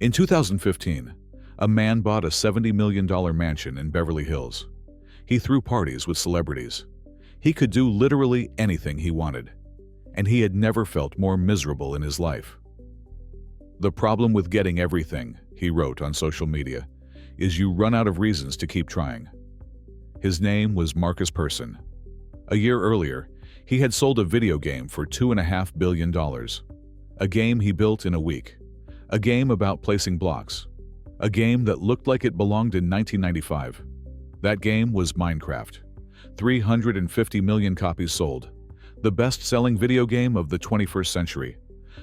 In 2015, a man bought a $70 million mansion in Beverly Hills. He threw parties with celebrities. He could do literally anything he wanted, and he had never felt more miserable in his life. "The problem with getting everything," he wrote on social media, "is you run out of reasons to keep trying." His name was Marcus Persson. A year earlier, he had sold a video game for $2.5 billion. A game he built in a week. A game about placing blocks. A game that looked like it belonged in 1995. That game was Minecraft. 350 million copies sold. The best-selling video game of the 21st century.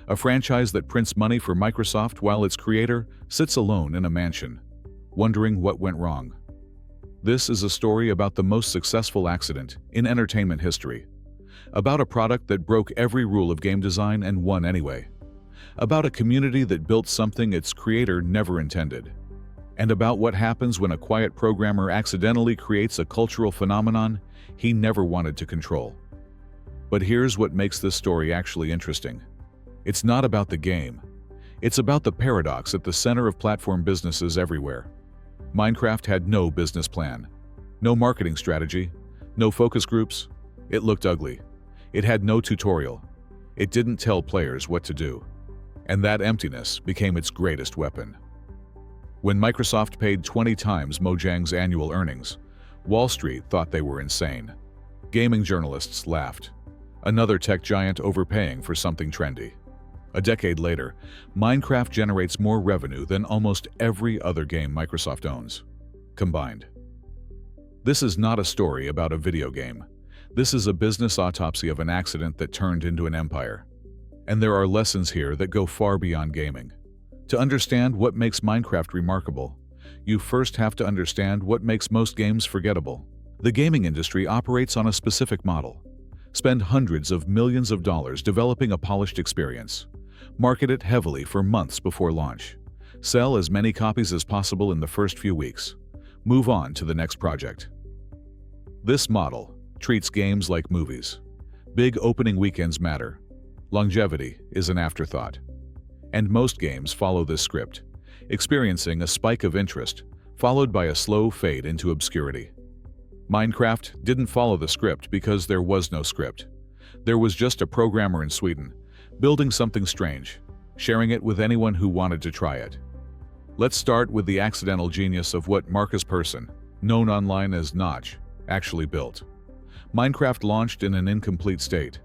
A franchise that prints money for Microsoft while its creator sits alone in a mansion, wondering what went wrong. This is a story about the most successful accident in entertainment history. About a product that broke every rule of game design and won anyway. About a community that built something its creator never intended. And about what happens when a quiet programmer accidentally creates a cultural phenomenon he never wanted to control. But here's what makes this story actually interesting. It's not about the game. It's about the paradox at the center of platform businesses everywhere. Minecraft had no business plan, no marketing strategy, no focus groups. It looked ugly. It had no tutorial. It didn't tell players what to do. And that emptiness became its greatest weapon. When Microsoft paid 20 times Mojang's annual earnings, Wall Street thought they were insane. Gaming journalists laughed. Another tech giant overpaying for something trendy. A decade later, Minecraft generates more revenue than almost every other game Microsoft owns, combined. This is not a story about a video game. This is a business autopsy of an accident that turned into an empire. And there are lessons here that go far beyond gaming. To understand what makes Minecraft remarkable, you first have to understand what makes most games forgettable. The gaming industry operates on a specific model. Spend hundreds of millions of dollars developing a polished experience. Market it heavily for months before launch. Sell as many copies as possible in the first few weeks. Move on to the next project. This model treats games like movies. Big opening weekends matter. Longevity is an afterthought. And most games follow this script, experiencing a spike of interest, followed by a slow fade into obscurity. Minecraft didn't follow the script because there was no script. There was just a programmer in Sweden, building something strange, sharing it with anyone who wanted to try it. Let's start with the accidental genius of what Marcus Persson, known online as Notch, actually built. Minecraft launched in an incomplete state.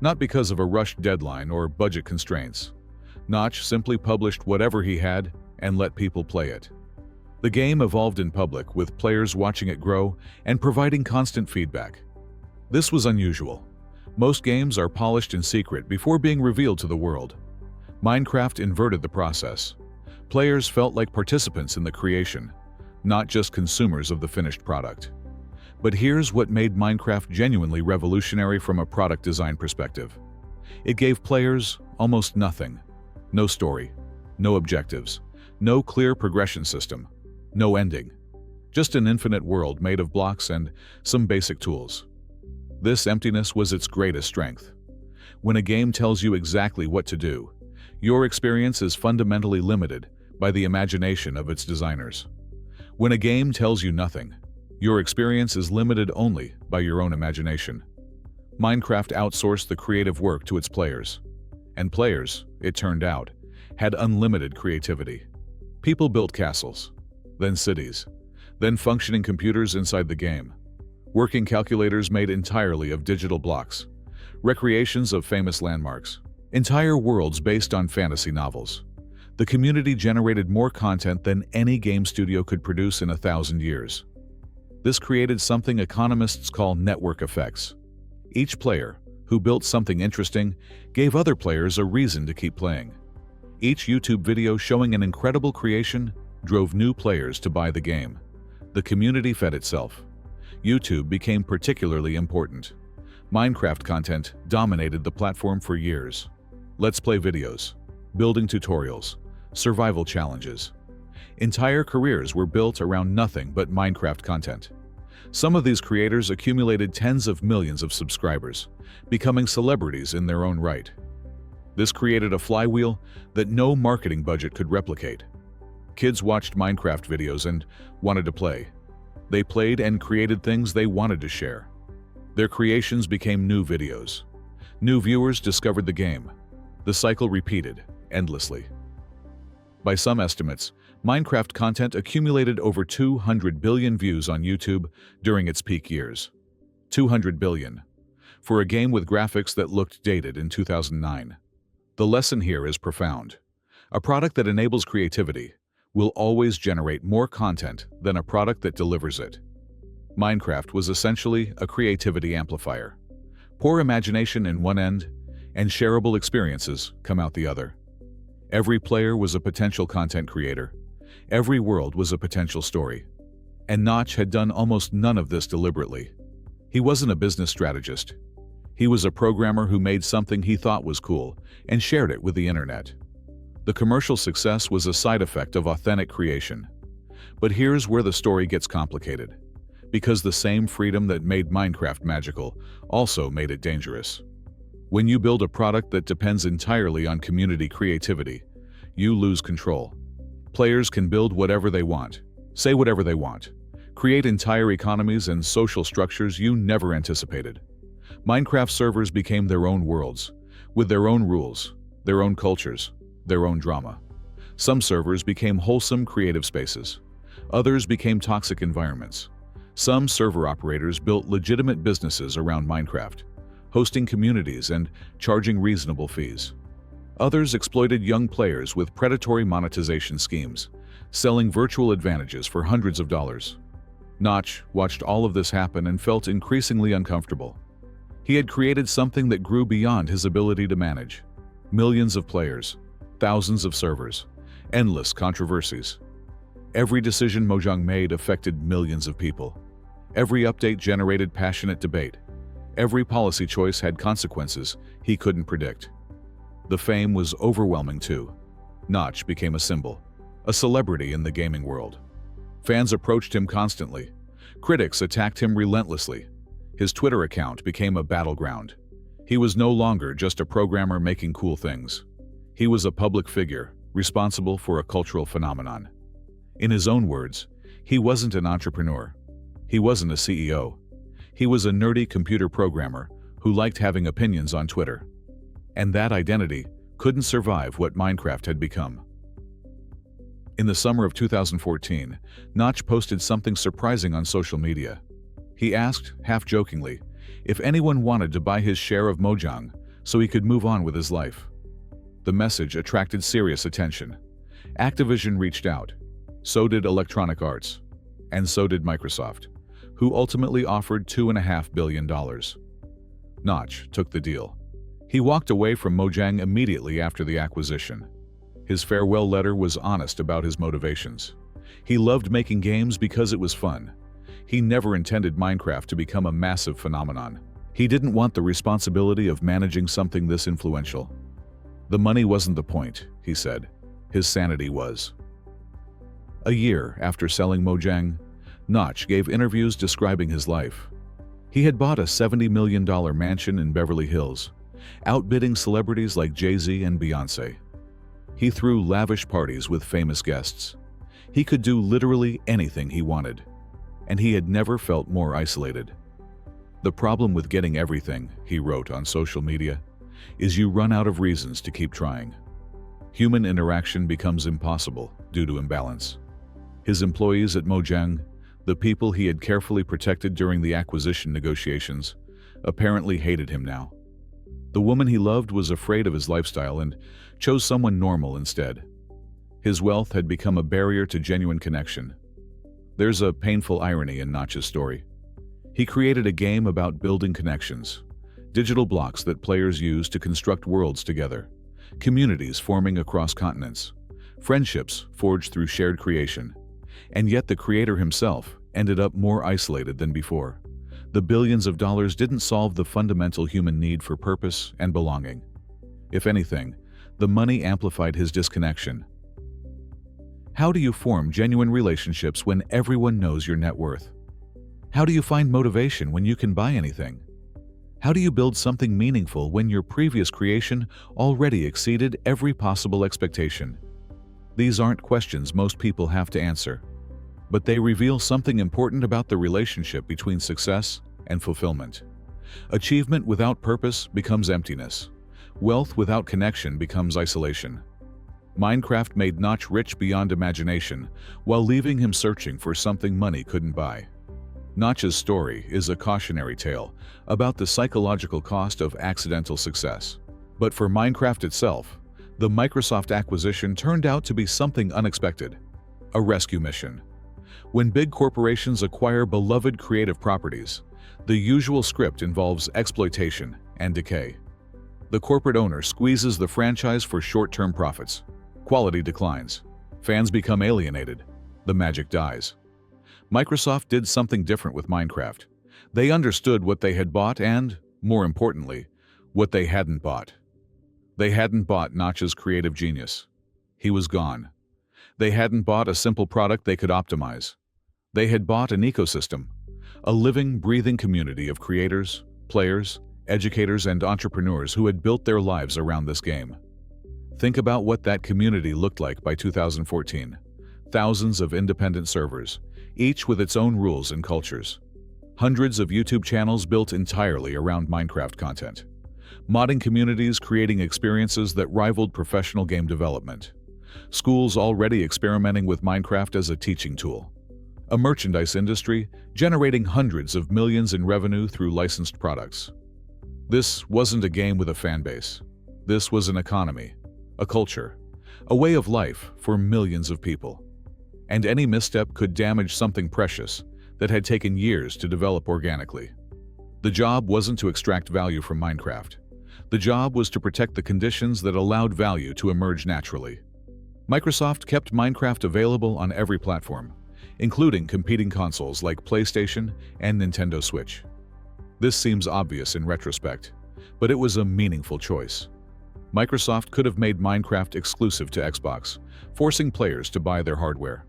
Not because of a rushed deadline or budget constraints. Notch simply published whatever he had and let people play it. The game evolved in public, with players watching it grow and providing constant feedback. This was unusual. Most games are polished in secret before being revealed to the world. Minecraft inverted the process. Players felt like participants in the creation, not just consumers of the finished product. But here's what made Minecraft genuinely revolutionary from a product design perspective. It gave players almost nothing. No story, no objectives, no clear progression system, no ending. Just an infinite world made of blocks and some basic tools. This emptiness was its greatest strength. When a game tells you exactly what to do, your experience is fundamentally limited by the imagination of its designers. When a game tells you nothing, your experience is limited only by your own imagination. Minecraft outsourced the creative work to its players. And players, it turned out, had unlimited creativity. People built castles, then cities, then functioning computers inside the game. Working calculators made entirely of digital blocks. Recreations of famous landmarks. Entire worlds based on fantasy novels. The community generated more content than any game studio could produce in 1,000 years. This created something economists call network effects. Each player, who built something interesting, gave other players a reason to keep playing. Each YouTube video showing an incredible creation drove new players to buy the game. The community fed itself. YouTube became particularly important. Minecraft content dominated the platform for years. Let's play videos, building tutorials, survival challenges. Entire careers were built around nothing but Minecraft content. Some of these creators accumulated tens of millions of subscribers, becoming celebrities in their own right. This created a flywheel that no marketing budget could replicate. Kids watched Minecraft videos and wanted to play. They played and created things they wanted to share. Their creations became new videos. New viewers discovered the game. The cycle repeated endlessly. By some estimates, Minecraft content accumulated over 200 billion views on YouTube during its peak years. 200 billion. For a game with graphics that looked dated in 2009. The lesson here is profound. A product that enables creativity will always generate more content than a product that delivers it. Minecraft was essentially a creativity amplifier. Pour imagination in one end, and shareable experiences come out the other. Every player was a potential content creator. Every world was a potential story. And Notch had done almost none of this deliberately. He wasn't a business strategist. He was a programmer who made something he thought was cool and shared it with the internet. The commercial success was a side effect of authentic creation. But here's where the story gets complicated. Because the same freedom that made Minecraft magical also made it dangerous. When you build a product that depends entirely on community creativity, you lose control. Players can build whatever they want, say whatever they want, create entire economies and social structures you never anticipated. Minecraft servers became their own worlds, with their own rules, their own cultures, their own drama. Some servers became wholesome creative spaces. Others became toxic environments. Some server operators built legitimate businesses around Minecraft, hosting communities and charging reasonable fees. Others exploited young players with predatory monetization schemes, selling virtual advantages for hundreds of dollars. Notch watched all of this happen and felt increasingly uncomfortable. He had created something that grew beyond his ability to manage. Millions of players, thousands of servers, endless controversies. Every decision Mojang made affected millions of people. Every update generated passionate debate. Every policy choice had consequences he couldn't predict. The fame was overwhelming too. Notch became a symbol, a celebrity in the gaming world. Fans approached him constantly. Critics attacked him relentlessly. His Twitter account became a battleground. He was no longer just a programmer making cool things. He was a public figure, responsible for a cultural phenomenon. In his own words, he wasn't an entrepreneur. He wasn't a CEO. He was a nerdy computer programmer who liked having opinions on Twitter. And that identity couldn't survive what Minecraft had become. In the summer of 2014, Notch posted something surprising on social media. He asked, half-jokingly, if anyone wanted to buy his share of Mojang so he could move on with his life. The message attracted serious attention. Activision reached out. So did Electronic Arts. And so did Microsoft, who ultimately offered $2.5 billion. Notch took the deal. He walked away from Mojang immediately after the acquisition. His farewell letter was honest about his motivations. He loved making games because it was fun. He never intended Minecraft to become a massive phenomenon. He didn't want the responsibility of managing something this influential. The money wasn't the point, he said. His sanity was. A year after selling Mojang, Notch gave interviews describing his life. He had bought a $70 million mansion in Beverly Hills, outbidding celebrities like Jay-Z and Beyoncé. He threw lavish parties with famous guests. He could do literally anything he wanted, and he had never felt more isolated. The problem with getting everything, he wrote on social media, is you run out of reasons to keep trying. Human interaction becomes impossible due to imbalance. His employees at Mojang, the people he had carefully protected during the acquisition negotiations, apparently hated him now. The woman he loved was afraid of his lifestyle and chose someone normal instead. His wealth had become a barrier to genuine connection. There's a painful irony in Notch's story. He created a game about building connections, digital blocks that players use to construct worlds together, communities forming across continents, friendships forged through shared creation. And yet the creator himself ended up more isolated than before. The billions of dollars didn't solve the fundamental human need for purpose and belonging. If anything, the money amplified his disconnection. How do you form genuine relationships when everyone knows your net worth? How do you find motivation when you can buy anything? How do you build something meaningful when your previous creation already exceeded every possible expectation? These aren't questions most people have to answer, but they reveal something important about the relationship between success and fulfillment. Achievement without purpose becomes emptiness. Wealth without connection becomes isolation. Minecraft made Notch rich beyond imagination, while leaving him searching for something money couldn't buy. Notch's story is a cautionary tale about the psychological cost of accidental success. But for Minecraft itself, the Microsoft acquisition turned out to be something unexpected: a rescue mission. When big corporations acquire beloved creative properties, the usual script involves exploitation and decay. The corporate owner squeezes the franchise for short-term profits. Quality declines. Fans become alienated. The magic dies. Microsoft did something different with Minecraft. They understood what they had bought and, more importantly, what they hadn't bought. They hadn't bought Notch's creative genius. He was gone. They hadn't bought a simple product they could optimize. They had bought an ecosystem, a living, breathing community of creators, players, educators, and entrepreneurs who had built their lives around this game. Think about what that community looked like by 2014. Thousands of independent servers, each with its own rules and cultures. Hundreds of YouTube channels built entirely around Minecraft content. Modding communities creating experiences that rivaled professional game development. Schools already experimenting with Minecraft as a teaching tool. A merchandise industry generating hundreds of millions in revenue through licensed products. This wasn't a game with a fan base. This was an economy, a culture, a way of life for millions of people. And any misstep could damage something precious that had taken years to develop organically. The job wasn't to extract value from Minecraft. The job was to protect the conditions that allowed value to emerge naturally. Microsoft kept Minecraft available on every platform, including competing consoles like PlayStation and Nintendo Switch. This seems obvious in retrospect, but it was a meaningful choice. Microsoft could have made Minecraft exclusive to Xbox, forcing players to buy their hardware.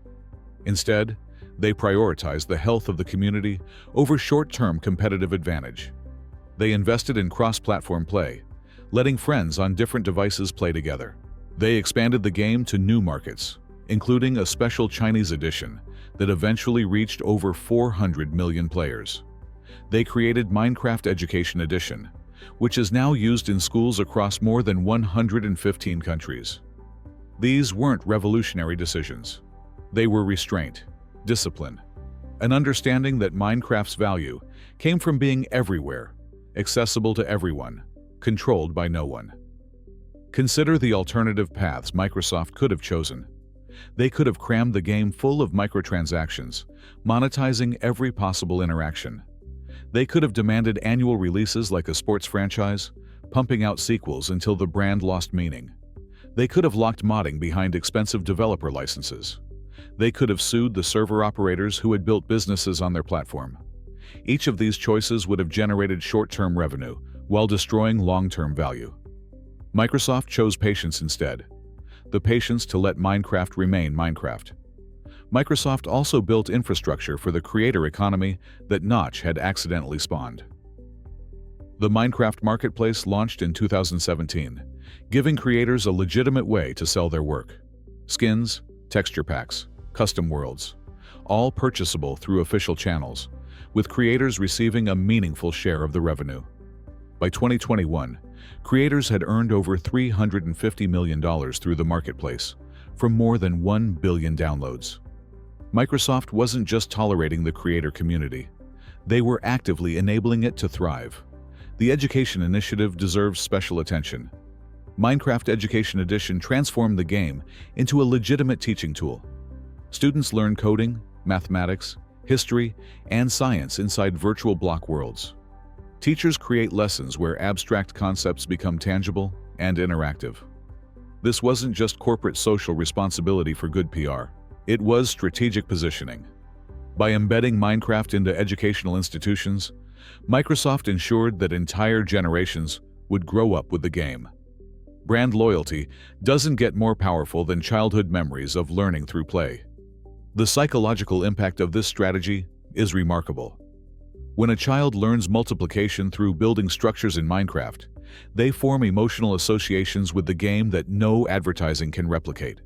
Instead, they prioritized the health of the community over short-term competitive advantage. They invested in cross-platform play, letting friends on different devices play together. They expanded the game to new markets, including a special Chinese edition that eventually reached over 400 million players. They created Minecraft Education Edition, which is now used in schools across more than 115 countries. These weren't revolutionary decisions. They were restraint, discipline, an understanding that Minecraft's value came from being everywhere, accessible to everyone, controlled by no one. Consider the alternative paths Microsoft could have chosen. They could have crammed the game full of microtransactions, monetizing every possible interaction. They could have demanded annual releases like a sports franchise, pumping out sequels until the brand lost meaning. They could have locked modding behind expensive developer licenses. They could have sued the server operators who had built businesses on their platform. Each of these choices would have generated short-term revenue while destroying long-term value. Microsoft chose patience instead. The patience to let Minecraft remain Minecraft. Microsoft also built infrastructure for the creator economy that Notch had accidentally spawned. The Minecraft Marketplace launched in 2017, giving creators a legitimate way to sell their work. Skins, texture packs, custom worlds, all purchasable through official channels, with creators receiving a meaningful share of the revenue. By 2021, creators had earned over $350 million through the marketplace, from more than 1 billion downloads. Microsoft wasn't just tolerating the creator community. They were actively enabling it to thrive. The Education Initiative deserves special attention. Minecraft Education Edition transformed the game into a legitimate teaching tool. Students learn coding, mathematics, history, and science inside virtual block worlds. Teachers create lessons where abstract concepts become tangible and interactive. This wasn't just corporate social responsibility for good PR. It was strategic positioning. By embedding Minecraft into educational institutions, Microsoft ensured that entire generations would grow up with the game. Brand loyalty doesn't get more powerful than childhood memories of learning through play. The psychological impact of this strategy is remarkable. When a child learns multiplication through building structures in Minecraft, they form emotional associations with the game that no advertising can replicate.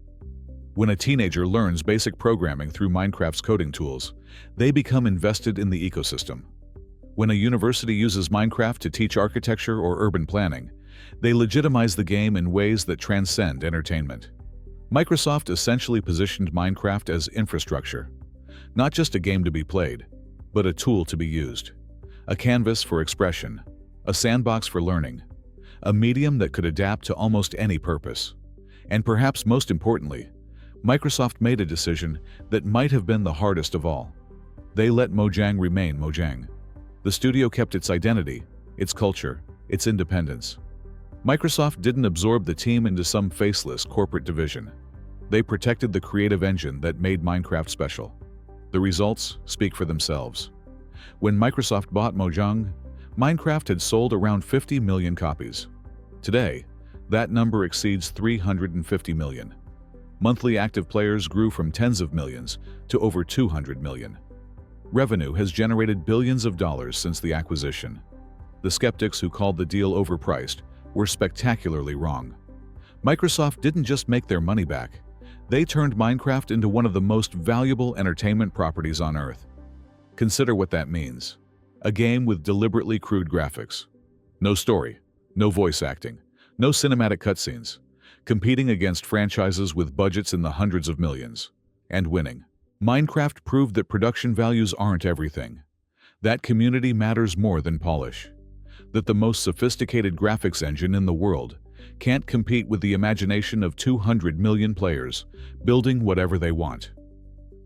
When a teenager learns basic programming through Minecraft's coding tools, they become invested in the ecosystem. When a university uses Minecraft to teach architecture or urban planning, they legitimize the game in ways that transcend entertainment. Microsoft essentially positioned Minecraft as infrastructure, not just a game to be played, but a tool to be used, a canvas for expression, a sandbox for learning, a medium that could adapt to almost any purpose. And perhaps most importantly, Microsoft made a decision that might have been the hardest of all. They let Mojang remain Mojang. The studio kept its identity, its culture, its independence. Microsoft didn't absorb the team into some faceless corporate division. They protected the creative engine that made Minecraft special. The results speak for themselves. When Microsoft bought Mojang, Minecraft had sold around 50 million copies. Today, that number exceeds 350 million. Monthly active players grew from tens of millions to over 200 million. Revenue has generated billions of dollars since the acquisition. The skeptics who called the deal overpriced were spectacularly wrong. Microsoft didn't just make their money back, they turned Minecraft into one of the most valuable entertainment properties on Earth. Consider what that means. A game with deliberately crude graphics. No story, no voice acting, no cinematic cutscenes, competing against franchises with budgets in the hundreds of millions, and winning. Minecraft proved that production values aren't everything. That community matters more than polish. That the most sophisticated graphics engine in the world can't compete with the imagination of 200 million players building whatever they want.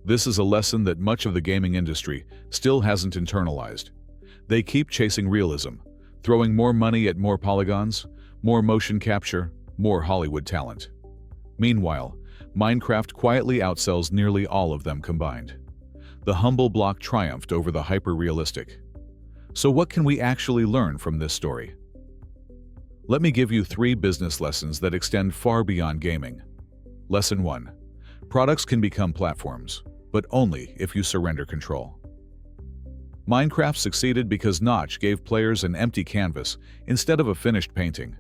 This is a lesson that much of the gaming industry still hasn't internalized. They keep chasing realism, throwing more money at more polygons, more motion capture, more Hollywood talent. Meanwhile, Minecraft quietly outsells nearly all of them combined. The humble block triumphed over the hyper-realistic. So what can we actually learn from this story? Let me give you 3 business lessons that extend far beyond gaming. Lesson 1. Products can become platforms, but only if you surrender control. Minecraft succeeded because Notch gave players an empty canvas instead of a finished painting.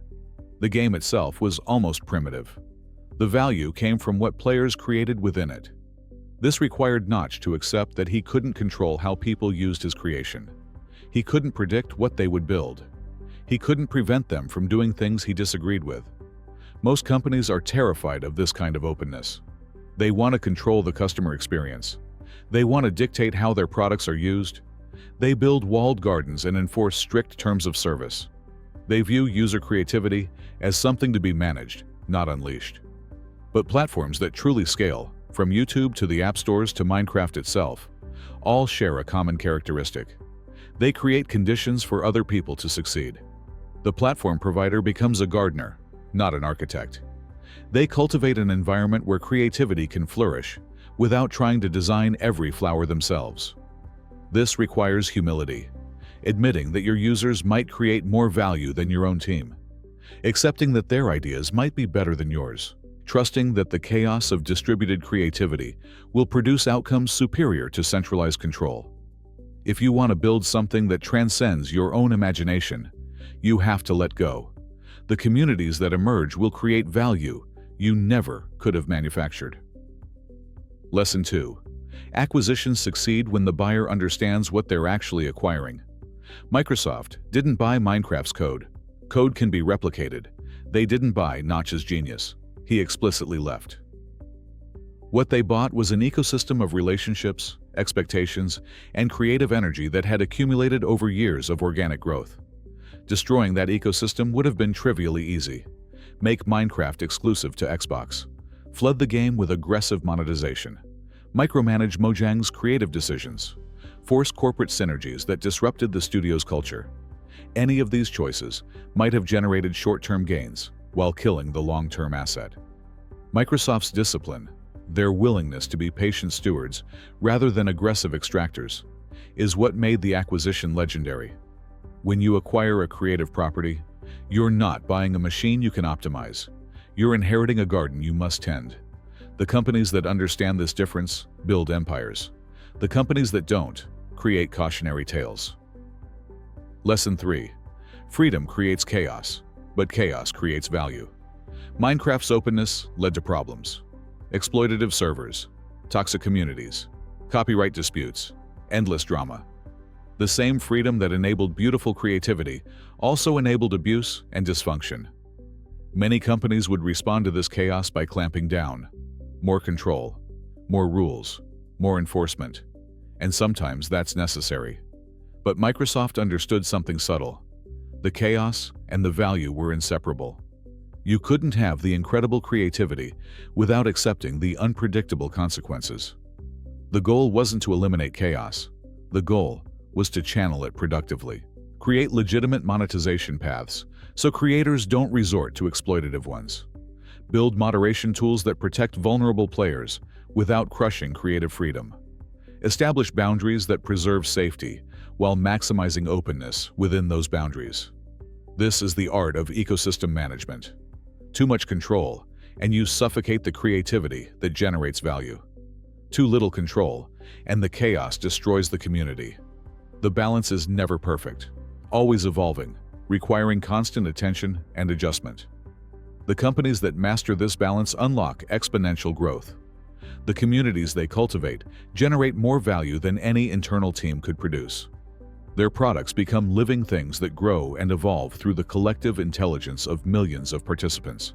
The game itself was almost primitive. The value came from what players created within it. This required Notch to accept that he couldn't control how people used his creation. He couldn't predict what they would build. He couldn't prevent them from doing things he disagreed with. Most companies are terrified of this kind of openness. They want to control the customer experience. They want to dictate how their products are used. They build walled gardens and enforce strict terms of service. They view user creativity as something to be managed, not unleashed. But platforms that truly scale, from YouTube to the app stores to Minecraft itself, all share a common characteristic. They create conditions for other people to succeed. The platform provider becomes a gardener, not an architect. They cultivate an environment where creativity can flourish without trying to design every flower themselves. This requires humility, admitting that your users might create more value than your own team, accepting that their ideas might be better than yours, trusting that the chaos of distributed creativity will produce outcomes superior to centralized control. If you want to build something that transcends your own imagination, you have to let go. The communities that emerge will create value you never could have manufactured. Lesson 2. Acquisitions succeed when the buyer understands what they're actually acquiring. Microsoft didn't buy Minecraft's code. Code can be replicated. They didn't buy Notch's genius. He explicitly left. What they bought was an ecosystem of relationships, expectations, and creative energy that had accumulated over years of organic growth. Destroying that ecosystem would have been trivially easy. Make Minecraft exclusive to Xbox. Flood the game with aggressive monetization. Micromanage Mojang's creative decisions. Force corporate synergies that disrupted the studio's culture. Any of these choices might have generated short-term gains while killing the long-term asset. Microsoft's discipline, their willingness to be patient stewards rather than aggressive extractors, is what made the acquisition legendary. When you acquire a creative property, you're not buying a machine you can optimize. You're inheriting a garden you must tend. The companies that understand this difference build empires. The companies that don't create cautionary tales. Lesson 3. Freedom creates chaos, but chaos creates value. Minecraft's openness led to problems. Exploitative servers, toxic communities, copyright disputes, endless drama. The same freedom that enabled beautiful creativity also enabled abuse and dysfunction. Many companies would respond to this chaos by clamping down. More control, more rules, more enforcement. And sometimes that's necessary. But Microsoft understood something subtle. The chaos and the value were inseparable. You couldn't have the incredible creativity without accepting the unpredictable consequences. The goal wasn't to eliminate chaos. The goal was to channel it productively. Create legitimate monetization paths so creators don't resort to exploitative ones. Build moderation tools that protect vulnerable players without crushing creative freedom. Establish boundaries that preserve safety while maximizing openness within those boundaries. This is the art of ecosystem management. Too much control, and you suffocate the creativity that generates value. Too little control, and the chaos destroys the community. The balance is never perfect, always evolving, requiring constant attention and adjustment. The companies that master this balance unlock exponential growth. The communities they cultivate generate more value than any internal team could produce. Their products become living things that grow and evolve through the collective intelligence of millions of participants.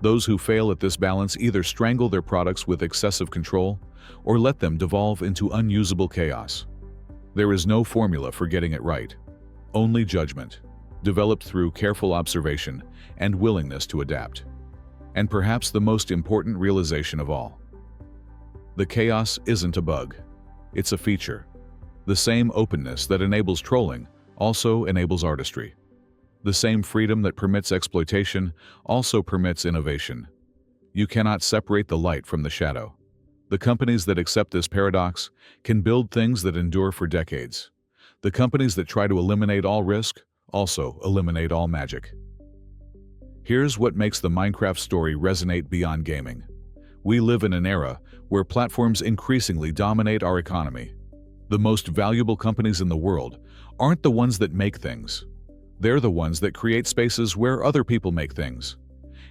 Those who fail at this balance either strangle their products with excessive control or let them devolve into unusable chaos. There is no formula for getting it right, only judgment, developed through careful observation and willingness to adapt. And perhaps the most important realization of all: the chaos isn't a bug, it's a feature. The same openness that enables trolling also enables artistry. The same freedom that permits exploitation also permits innovation. You cannot separate the light from the shadow. The companies that accept this paradox can build things that endure for decades. The companies that try to eliminate all risk also eliminate all magic. Here's what makes the Minecraft story resonate beyond gaming. We live in an era where platforms increasingly dominate our economy. The most valuable companies in the world aren't the ones that make things. They're the ones that create spaces where other people make things.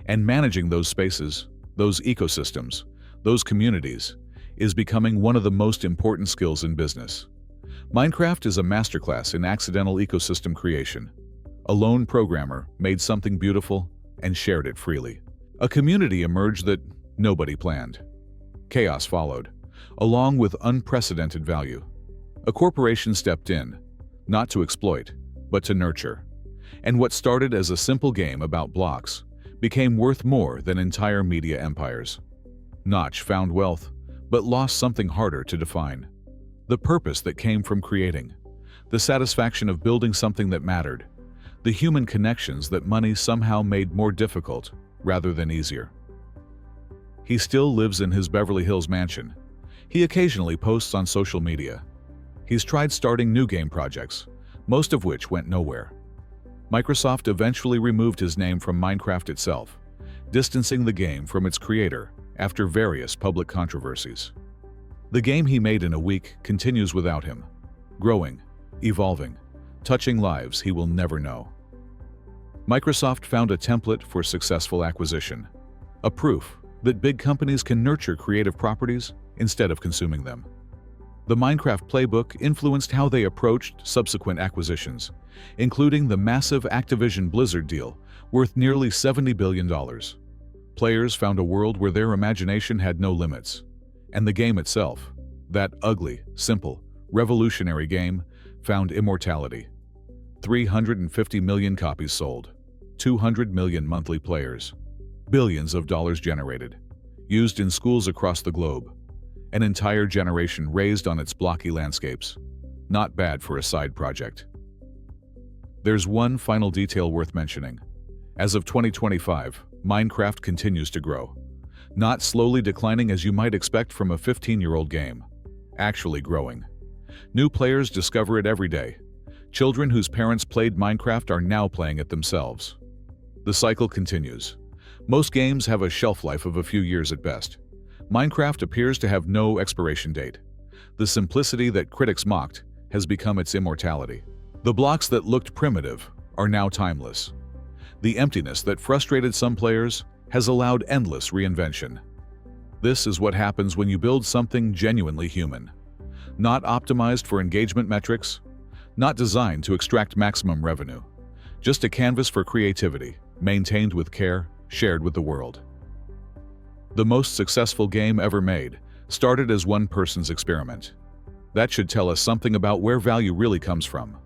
And managing those spaces, those ecosystems, those communities, is becoming one of the most important skills in business. Minecraft is a masterclass in accidental ecosystem creation. A lone programmer made something beautiful and shared it freely. A community emerged that nobody planned. Chaos followed, along with unprecedented value. A corporation stepped in, not to exploit, but to nurture. And what started as a simple game about blocks became worth more than entire media empires. Notch found wealth, but lost something harder to define. The purpose that came from creating, the satisfaction of building something that mattered, the human connections that money somehow made more difficult rather than easier. He still lives in his Beverly Hills mansion. He occasionally posts on social media. He's tried starting new game projects, most of which went nowhere. Microsoft eventually removed his name from Minecraft itself, distancing the game from its creator after various public controversies. The game he made in a week continues without him, growing, evolving, touching lives he will never know. Microsoft found a template for successful acquisition, a proof that big companies can nurture creative properties instead of consuming them. The Minecraft playbook influenced how they approached subsequent acquisitions, including the massive Activision Blizzard deal worth nearly $70 billion. Players found a world where their imagination had no limits, and the game itself, that ugly, simple, revolutionary game, found immortality. 350 million copies sold, 200 million monthly players, billions of dollars generated, used in schools across the globe. An entire generation raised on its blocky landscapes. Not bad for a side project. There's one final detail worth mentioning. As of 2025, Minecraft continues to grow. Not slowly declining as you might expect from a 15-year-old game. Actually growing. New players discover it every day. Children whose parents played Minecraft are now playing it themselves. The cycle continues. Most games have a shelf life of a few years at best. Minecraft appears to have no expiration date. The simplicity that critics mocked has become its immortality. The blocks that looked primitive are now timeless. The emptiness that frustrated some players has allowed endless reinvention. This is what happens when you build something genuinely human. Not optimized for engagement metrics, not designed to extract maximum revenue. Just a canvas for creativity, maintained with care, shared with the world. The most successful game ever made started as one person's experiment. That should tell us something about where value really comes from.